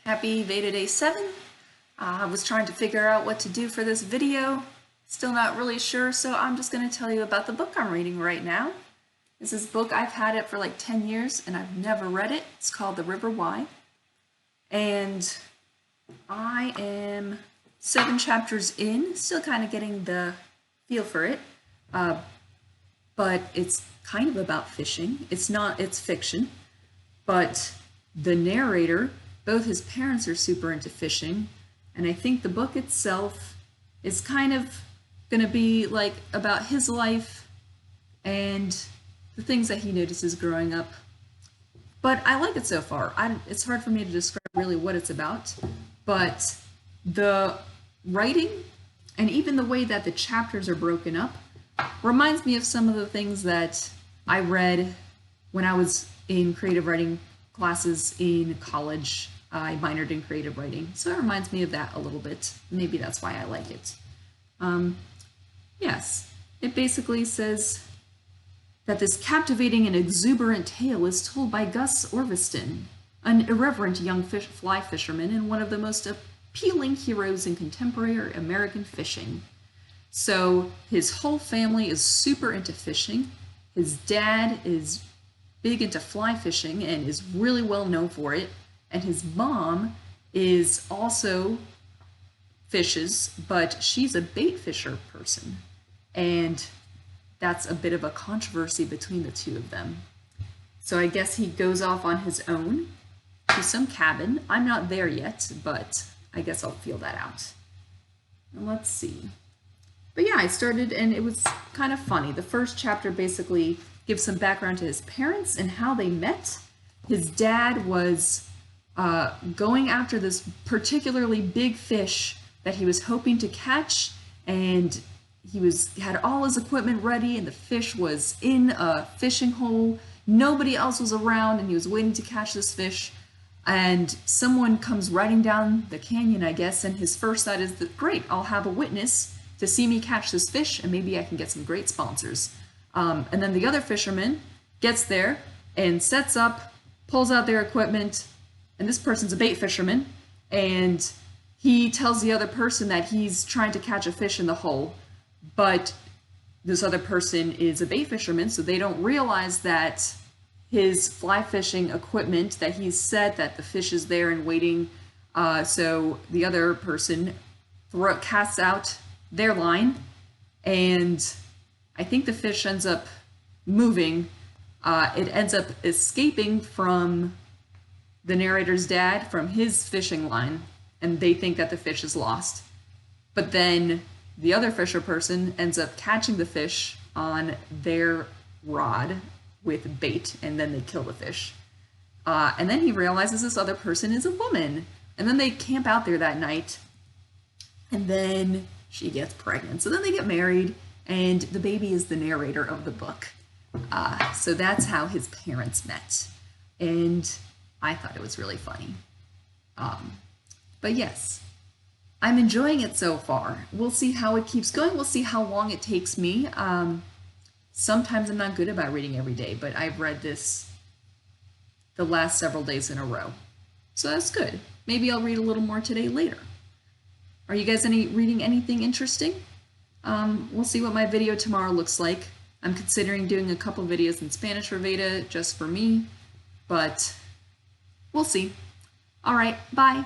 Happy VEDA Day 7. I was trying to figure out what to do for this video. Still not really sure, so I'm just going to tell you about the book I'm reading right now. This is a book, I've had it for like 10 years and I've never read it. It's called The River Why. And I am 7 chapters in, still kind of getting the feel for it. But it's kind of about fishing. It's fiction. But the narrator, both his parents are super into fishing, and I think the book itself is kind of going to be like about his life and the things that he notices growing up. But I like it so far. It's hard for me to describe really what it's about, but the writing and even the way that the chapters are broken up reminds me of some of the things that I read when I was in creative writing classes in college. I minored in creative writing, so it reminds me of that a little bit. Maybe that's why I like it. Yes, it basically says that this captivating and exuberant tale is told by Gus Orviston, an irreverent young fly fisherman and one of the most appealing heroes in contemporary American fishing. So his whole family is super into fishing. His dad is big into fly fishing and is really well known for it. And his mom is also fishes, but she's a bait fisher person. And that's a bit of a controversy between the two of them. So I guess he goes off on his own to some cabin. I'm not there yet, but I guess I'll feel that out. And let's see. But yeah, I started and it was kind of funny. The first chapter basically gives some background to his parents and how they met. His dad was going after this particularly big fish that he was hoping to catch, and he had all his equipment ready, and the fish was in a fishing hole. Nobody else was around, and he was waiting to catch this fish. And someone comes riding down the canyon, I guess, and his first thought is that, great, I'll have a witness to see me catch this fish, and maybe I can get some great sponsors. And then the other fisherman gets there and sets up, pulls out their equipment, and this person's a bait fisherman, and he tells the other person that he's trying to catch a fish in the hole, but this other person is a bait fisherman, so they don't realize that his fly fishing equipment, that he's set, that the fish is there and waiting, so the other person casts out their line, and I think the fish ends up moving. It ends up escaping from the narrator's dad from his fishing line, and they think that the fish is lost. But then the other fisher person ends up catching the fish on their rod with bait, and then they kill the fish. And then he realizes this other person is a woman. And then they camp out there that night, and then she gets pregnant. So then they get married, and the baby is the narrator of the book. So that's how his parents met. And I thought it was really funny. But yes, I'm enjoying it so far. We'll see how it keeps going. We'll see how long it takes me. Sometimes I'm not good about reading every day, but I've read this the last several days in a row. So that's good. Maybe I'll read a little more today later. Are you guys reading anything interesting? We'll see what my video tomorrow looks like. I'm considering doing a couple videos in Spanish for VEDA just for me, but we'll see. All right, bye.